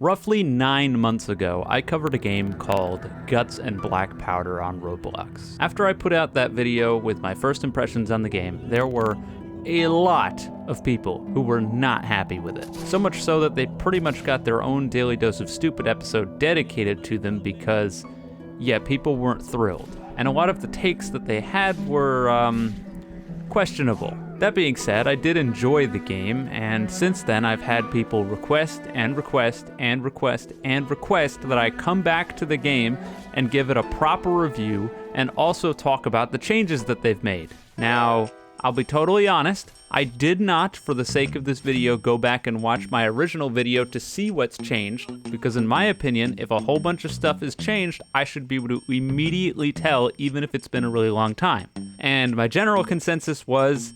Roughly 9 months ago, I covered a game called Guts and Black Powder on Roblox. After I put out that video with my first impressions on the game, there were a lot of people who were not happy with it. So much so that they pretty much got their own Daily Dose of Stupid episode dedicated to them because, yeah, people weren't thrilled. And a lot of the takes that they had were, questionable. That being said, I did enjoy the game, and since then I've had people request and request and request and request that I come back to the game and give it a proper review and also talk about the changes that they've made. Now, I'll be totally honest, I did not, for the sake of this video, go back and watch my original video to see what's changed, because in my opinion, if a whole bunch of stuff is changed, I should be able to immediately tell, even if it's been a really long time. And my general consensus was,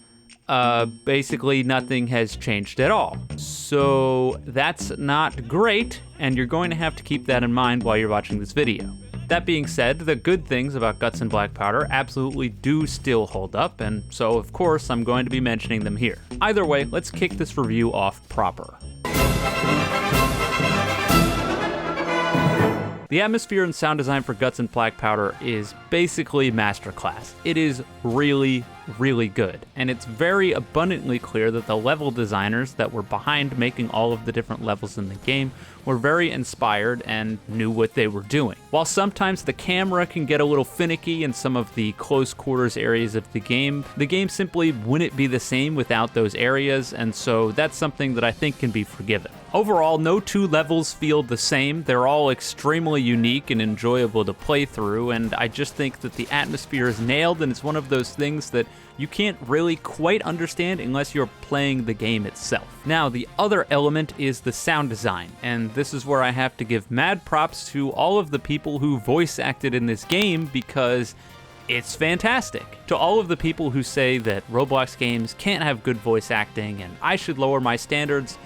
basically nothing has changed at all. So that's not great, and you're going to have to keep that in mind while you're watching this video. That being said, the good things about Guts and Black Powder absolutely do still hold up, and so of course I'm going to be mentioning them here. Either way, let's kick this review off proper. The atmosphere and sound design for Guts and Black Powder is basically masterclass. It is really, really good, and it's very abundantly clear that the level designers that were behind making all of the different levels in the game were very inspired and knew what they were doing. While sometimes the camera can get a little finicky in some of the close quarters areas of the game simply wouldn't be the same without those areas, and so that's something that I think can be forgiven. Overall, no two levels feel the same. They're all extremely unique and enjoyable to play through, and I just think that the atmosphere is nailed, and it's one of those things that you can't really quite understand unless you're playing the game itself. Now, the other element is the sound design, and this is where I have to give mad props to all of the people who voice acted in this game because it's fantastic. To all of the people who say that Roblox games can't have good voice acting and I should lower my standards,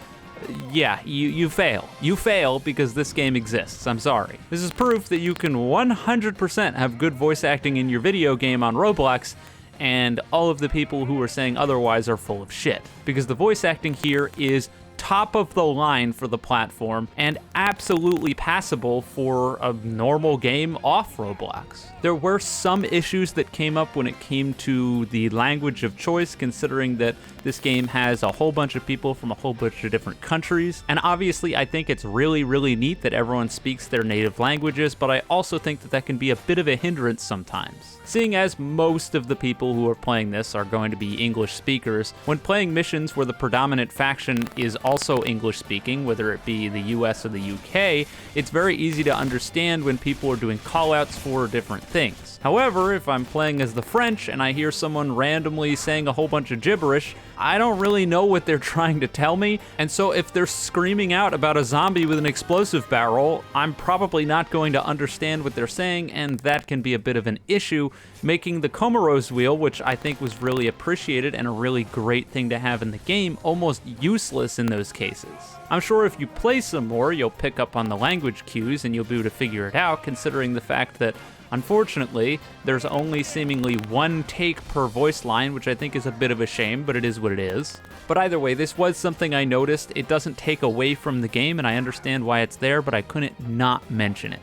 yeah, you fail. You fail because this game exists. I'm sorry. This is proof that you can 100% have good voice acting in your video game on Roblox, and all of the people who are saying otherwise are full of shit. Because the voice acting here is top of the line for the platform and absolutely passable for a normal game off Roblox. There were some issues that came up when it came to the language of choice, considering that this game has a whole bunch of people from a whole bunch of different countries. And obviously, I think it's really, really neat that everyone speaks their native languages, but I also think that that can be a bit of a hindrance sometimes. Seeing as most of the people who are playing this are going to be English speakers, when playing missions where the predominant faction is also English speaking, whether it be the US or the UK, it's very easy to understand when people are doing callouts for different things. However, if I'm playing as the French and I hear someone randomly saying a whole bunch of gibberish, I don't really know what they're trying to tell me, and so if they're screaming out about a zombie with an explosive barrel, I'm probably not going to understand what they're saying, and that can be a bit of an issue, making the Comoros wheel, which I think was really appreciated and a really great thing to have in the game, almost useless in those cases. I'm sure if you play some more, you'll pick up on the language cues and you'll be able to figure it out, considering the fact that unfortunately, there's only seemingly one take per voice line, which I think is a bit of a shame, but it is what it is. But either way, this was something I noticed. It doesn't take away from the game, and I understand why it's there, but I couldn't not mention it.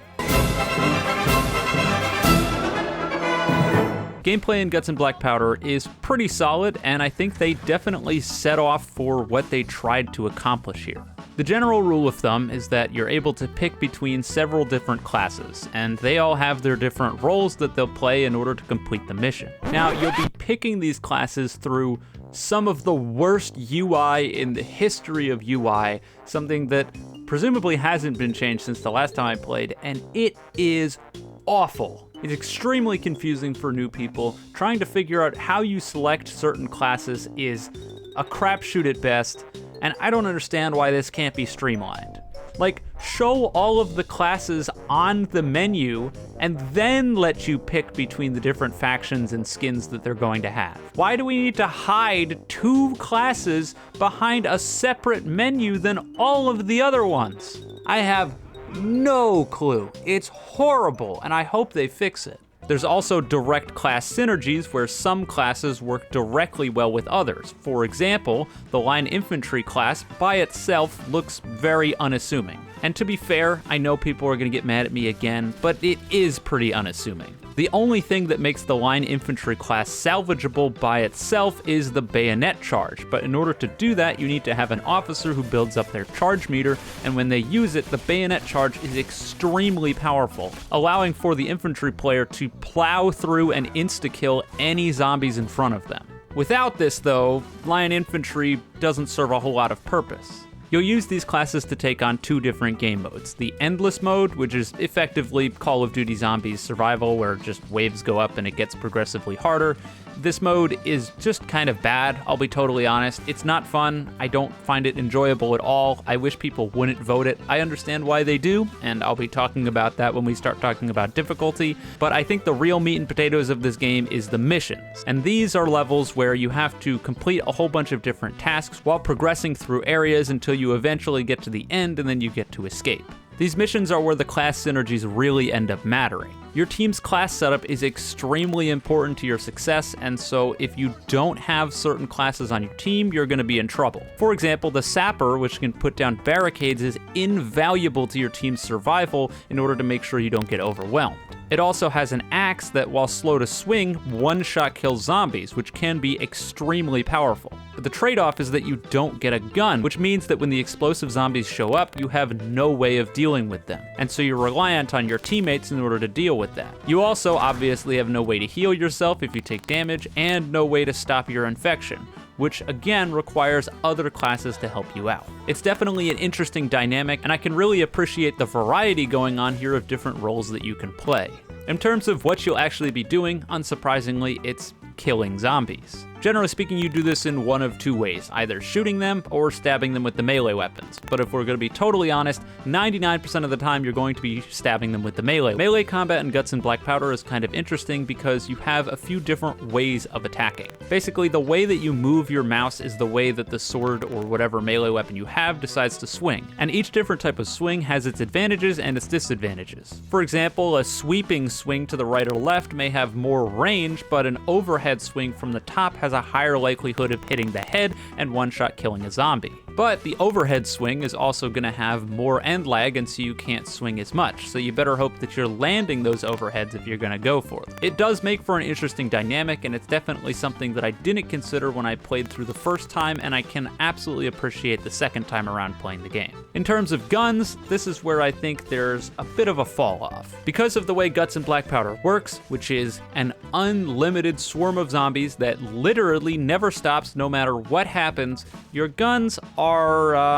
Gameplay in Guts and Black Powder is pretty solid, and I think they definitely set off for what they tried to accomplish here. The general rule of thumb is that you're able to pick between several different classes, and they all have their different roles that they'll play in order to complete the mission. Now, you'll be picking these classes through some of the worst UI in the history of UI, something that presumably hasn't been changed since the last time I played, and it is awful. It's extremely confusing for new people. Trying to figure out how you select certain classes is a crapshoot at best, and I don't understand why this can't be streamlined. Like, show all of the classes on the menu and then let you pick between the different factions and skins that they're going to have. Why do we need to hide two classes behind a separate menu than all of the other ones? I have no clue. It's horrible, and I hope they fix it. There's also direct class synergies where some classes work directly well with others. For example, the line infantry class by itself looks very unassuming. And to be fair, I know people are going to get mad at me again, but it is pretty unassuming. The only thing that makes the line infantry class salvageable by itself is the bayonet charge, but in order to do that, you need to have an officer who builds up their charge meter, and when they use it, the bayonet charge is extremely powerful, allowing for the infantry player to plow through and insta-kill any zombies in front of them. Without this, though, line infantry doesn't serve a whole lot of purpose. You'll use these classes to take on two different game modes. The Endless mode, which is effectively Call of Duty Zombies survival, where just waves go up and it gets progressively harder. This mode is just kind of bad, I'll be totally honest. It's not fun, I don't find it enjoyable at all. I wish people wouldn't vote it. I understand why they do, and I'll be talking about that when we start talking about difficulty, but I think the real meat and potatoes of this game is the missions. And these are levels where you have to complete a whole bunch of different tasks while progressing through areas until you eventually get to the end and then you get to escape. These missions are where the class synergies really end up mattering. Your team's class setup is extremely important to your success, and so if you don't have certain classes on your team, you're going to be in trouble. For example, the Sapper, which can put down barricades, is invaluable to your team's survival in order to make sure you don't get overwhelmed. It also has an axe that, while slow to swing, one-shot kills zombies, which can be extremely powerful. But the trade-off is that you don't get a gun, which means that when the explosive zombies show up, you have no way of dealing with them, and so you're reliant on your teammates in order to deal with that. You also obviously have no way to heal yourself if you take damage, and no way to stop your infection, which again requires other classes to help you out. It's definitely an interesting dynamic, and I can really appreciate the variety going on here of different roles that you can play. In terms of what you'll actually be doing, unsurprisingly, it's killing zombies. Generally speaking, you do this in one of two ways, either shooting them or stabbing them with the melee weapons. But if we're going to be totally honest, 99% of the time you're going to be stabbing them with the melee. Melee combat in Guts and Black Powder is kind of interesting because you have a few different ways of attacking. Basically, the way that you move your mouse is the way that the sword or whatever melee weapon you have decides to swing. And each different type of swing has its advantages and its disadvantages. For example, a sweeping swing to the right or left may have more range, but an overhead swing from the top has a higher likelihood of hitting the head and one-shot killing a zombie. But the overhead swing is also going to have more end lag, and so you can't swing as much, so you better hope that you're landing those overheads if you're going to go for them. It does make for an interesting dynamic, and it's definitely something that I didn't consider when I played through the first time, and I can absolutely appreciate the second time around playing the game. In terms of guns, this is where I think there's a bit of a fall off. Because of the way Guts and Black Powder works, which is an unlimited swarm of zombies that literally never stops no matter what happens, your guns are,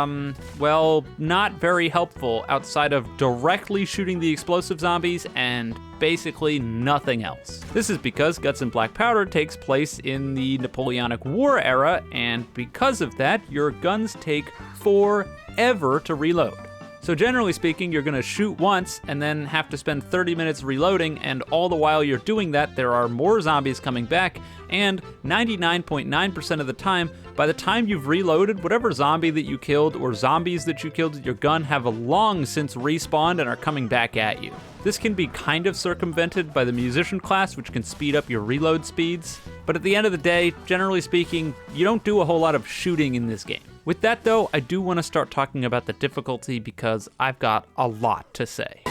well, not very helpful outside of directly shooting the explosive zombies and basically nothing else. This is because Guts and Black Powder takes place in the Napoleonic War era, and because of that, your guns take forever to reload. So generally speaking, you're gonna shoot once and then have to spend 30 minutes reloading, and all the while you're doing that, there are more zombies coming back, and 99.9% of the time, by the time you've reloaded, whatever zombie that you killed or zombies that you killed with your gun have long since respawned and are coming back at you. This can be kind of circumvented by the musician class, which can speed up your reload speeds, but at the end of the day, generally speaking, you don't do a whole lot of shooting in this game. With that though, I do want to start talking about the difficulty because I've got a lot to say.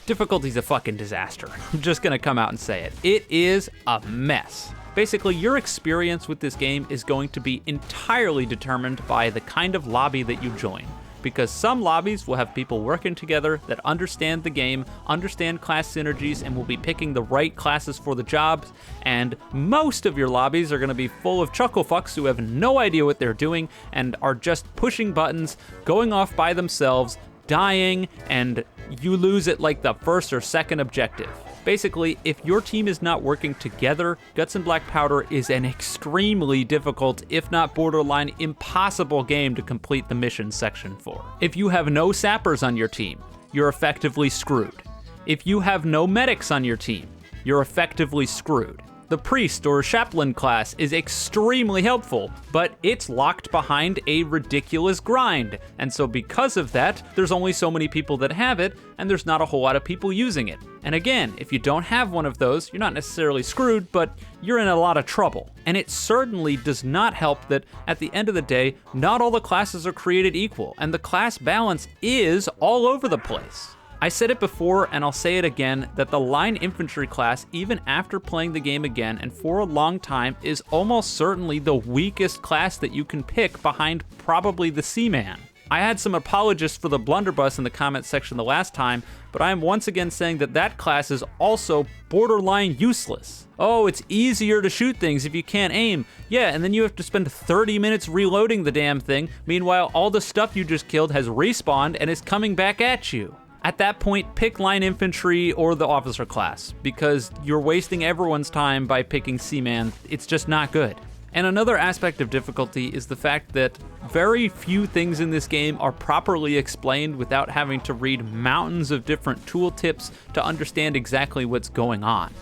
Difficulty's a fucking disaster. I'm just gonna come out and say it. It is a mess. Basically, your experience with this game is going to be entirely determined by the kind of lobby that you join. Because some lobbies will have people working together that understand the game, understand class synergies, and will be picking the right classes for the jobs, and most of your lobbies are going to be full of chucklefucks who have no idea what they're doing and are just pushing buttons, going off by themselves, dying, and you lose at like the first or second objective. Basically, if your team is not working together, Guts and Black Powder is an extremely difficult, if not borderline impossible game to complete the mission section for. If you have no sappers on your team, you're effectively screwed. If you have no medics on your team, you're effectively screwed. The priest or chaplain class is extremely helpful, but it's locked behind a ridiculous grind, and so because of that, there's only so many people that have it, and there's not a whole lot of people using it. And again, if you don't have one of those, you're not necessarily screwed, but you're in a lot of trouble. And it certainly does not help that at the end of the day, not all the classes are created equal, and the class balance is all over the place. I said it before, and I'll say it again, that the line infantry class, even after playing the game again and for a long time, is almost certainly the weakest class that you can pick behind probably the Seaman. I had some apologists for the blunderbuss in the comment section the last time, but I am once again saying that that class is also borderline useless. Oh, it's easier to shoot things if you can't aim. Yeah, and then you have to spend 30 minutes reloading the damn thing. Meanwhile, all the stuff you just killed has respawned and is coming back at you. At that point, pick line infantry or the officer class, because you're wasting everyone's time by picking Seaman. It's just not good. And another aspect of difficulty is the fact that very few things in this game are properly explained without having to read mountains of different tooltips to understand exactly what's going on.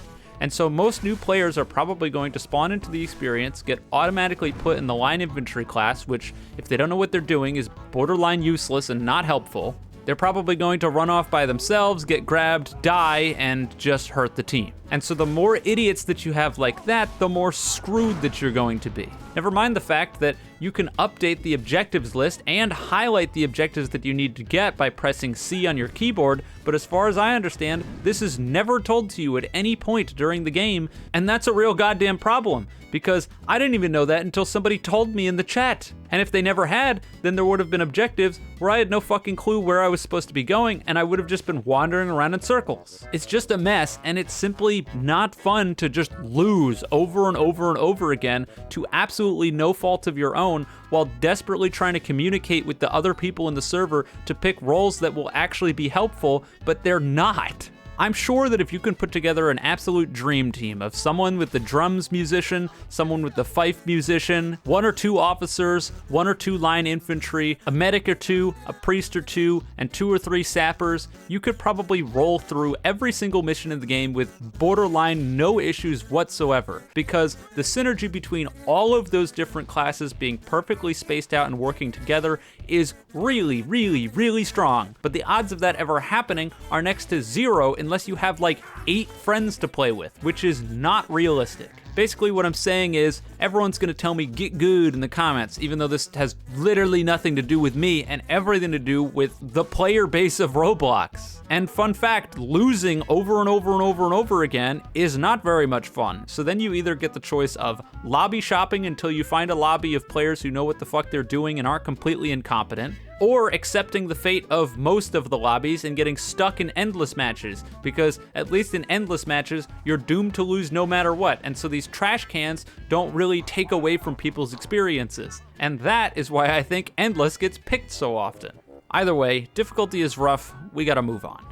And so most new players are probably going to spawn into the experience, get automatically put in the line infantry class, which, if they don't know what they're doing, is borderline useless and not helpful. They're probably going to run off by themselves, get grabbed, die, and just hurt the team. And so the more idiots that you have like that, the more screwed that you're going to be. Never mind the fact that you can update the objectives list and highlight the objectives that you need to get by pressing C on your keyboard, but as far as I understand, this is never told to you at any point during the game, and that's a real goddamn problem, because I didn't even know that until somebody told me in the chat. And if they never had, then there would have been objectives where I had no fucking clue where I was supposed to be going, and I would have just been wandering around in circles. It's just a mess, and it's simply not fun to just lose over and over and over again to absolutely no fault of your own, while desperately trying to communicate with the other people in the server to pick roles that will actually be helpful, but they're not. I'm sure that if you can put together an absolute dream team of someone with the drums musician, someone with the fife musician, 1 or 2 officers, 1 or 2 line infantry, a medic or 2, a priest or 2, and 2 or 3 sappers, you could probably roll through every single mission in the game with borderline no issues whatsoever, because the synergy between all of those different classes being perfectly spaced out and working together is really, really, really strong. But the odds of that ever happening are next to 0 unless you have like 8 friends to play with, which is not realistic. Basically what I'm saying is, everyone's gonna tell me get good in the comments, even though this has literally nothing to do with me and everything to do with the player base of Roblox. And fun fact, losing over and over and over and over again is not very much fun. So then you either get the choice of lobby shopping until you find a lobby of players who know what the fuck they're doing and aren't completely incompetent, or accepting the fate of most of the lobbies and getting stuck in endless matches, because at least in endless matches, you're doomed to lose no matter what, and so these trash cans don't really take away from people's experiences. And that is why I think endless gets picked so often. Either way, difficulty is rough, we gotta move on.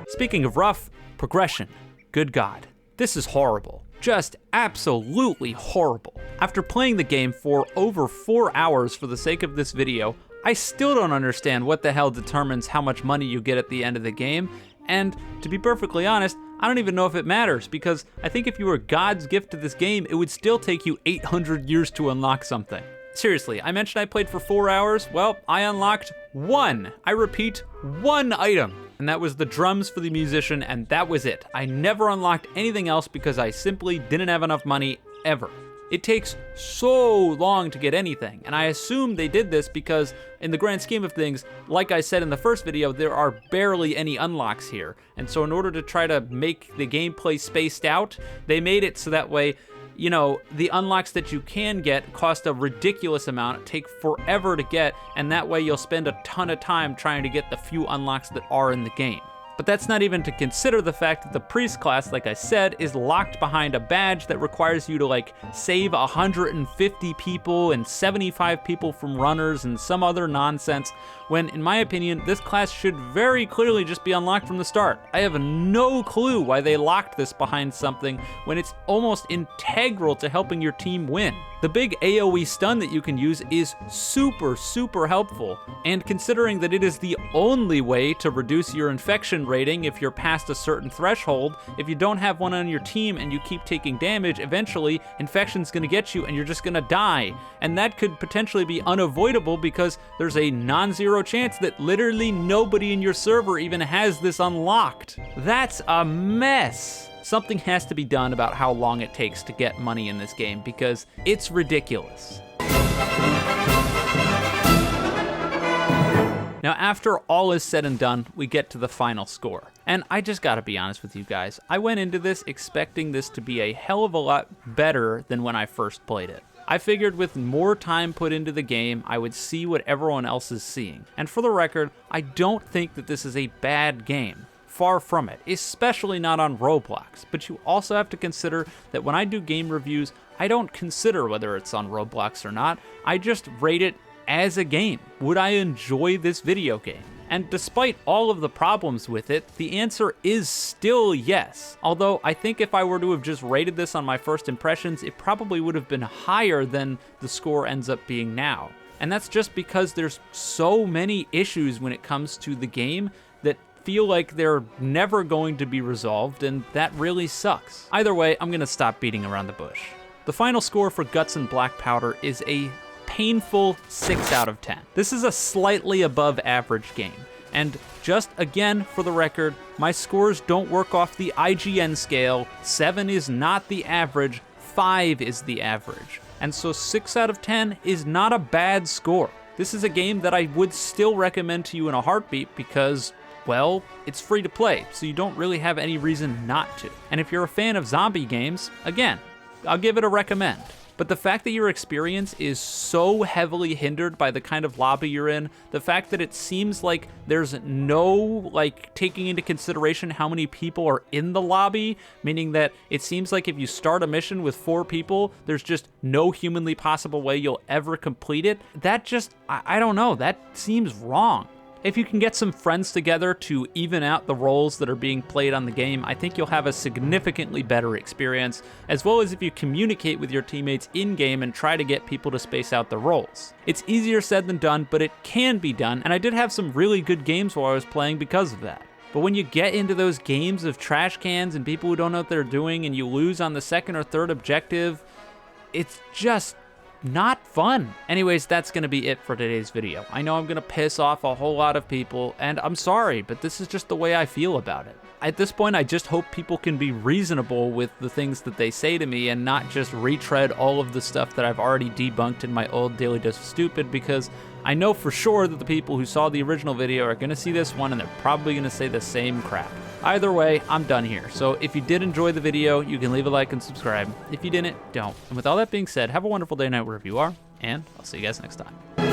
Speaking of rough, progression. Good God, this is horrible. Just absolutely horrible. After playing the game for over 4 hours for the sake of this video, I still don't understand what the hell determines how much money you get at the end of the game, and to be perfectly honest, I don't even know if it matters, because I think if you were God's gift to this game, it would still take you 800 years to unlock something. Seriously, I mentioned I played for 4 hours. Well, I unlocked 1, I repeat, 1 item. And that was the drums for the musician, and that was it. I never unlocked anything else because I simply didn't have enough money ever. It takes so long to get anything, and I assume they did this because in the grand scheme of things, like I said in the first video, there are barely any unlocks here. And so in order to try to make the gameplay spaced out, they made it so that way, you know, the unlocks that you can get cost a ridiculous amount, take forever to get, and that way you'll spend a ton of time trying to get the few unlocks that are in the game. But that's not even to consider the fact that the priest class, like I said, is locked behind a badge that requires you to like save 150 people and 75 people from runners and some other nonsense, when in my opinion, this class should very clearly just be unlocked from the start. I have no clue why they locked this behind something when it's almost integral to helping your team win. The big AoE stun that you can use is super, super helpful, and considering that it is the only way to reduce your infection infection rating if you're past a certain threshold. If you don't have one on your team and you keep taking damage, eventually infection's gonna get you and you're just gonna die. And that could potentially be unavoidable because there's a non-zero chance that literally nobody in your server even has this unlocked. That's a mess. Something has to be done about how long it takes to get money in this game because it's ridiculous. Now, after all is said and done, we get to the final score. And I just gotta be honest with you guys. I went into this expecting this to be a hell of a lot better than when I first played it. I figured with more time put into the game, I would see what everyone else is seeing. And for the record, I don't think that this is a bad game. Far from it, especially not on Roblox. But you also have to consider that when I do game reviews, I don't consider whether it's on Roblox or not. I just rate it as a game. Would I enjoy this video game? And despite all of the problems with it, the answer is still yes. Although I think if I were to have just rated this on my first impressions, it probably would have been higher than the score ends up being now. And that's just because there's so many issues when it comes to the game that feel like they're never going to be resolved, and that really sucks. Either way, I'm gonna stop beating around the bush. The final score for Guts and Black Powder is a painful 6 out of 10. This is a slightly above average game. And just again, for the record, my scores don't work off the IGN scale. 7 is not the average, 5 is the average. And so 6 out of 10 is not a bad score. This is a game that I would still recommend to you in a heartbeat because, well, it's free to play, so you don't really have any reason not to. And if you're a fan of zombie games, again, I'll give it a recommend. But the fact that your experience is so heavily hindered by the kind of lobby you're in, the fact that it seems like there's no, taking into consideration how many people are in the lobby, meaning that it seems like if you start a mission with 4 people, there's just no humanly possible way you'll ever complete it, that just, I don't know, that seems wrong. If you can get some friends together to even out the roles that are being played on the game, I think you'll have a significantly better experience, as well as if you communicate with your teammates in-game and try to get people to space out the roles. It's easier said than done, but it can be done, and I did have some really good games while I was playing because of that. But when you get into those games of trash cans and people who don't know what they're doing and you lose on the second or third objective, it's just not fun. Anyways, that's gonna be it for today's video. I know I'm gonna piss off a whole lot of people, and I'm sorry, but this is just the way I feel about it. At this point, I just hope people can be reasonable with the things that they say to me and not just retread all of the stuff that I've already debunked in my old Daily Dose of Stupid, because I know for sure that the people who saw the original video are gonna see this one and they're probably gonna say the same crap. Either way, I'm done here. So if you did enjoy the video, you can leave a like and subscribe. If you didn't, don't. And with all that being said, have a wonderful day, night, wherever you are, and I'll see you guys next time.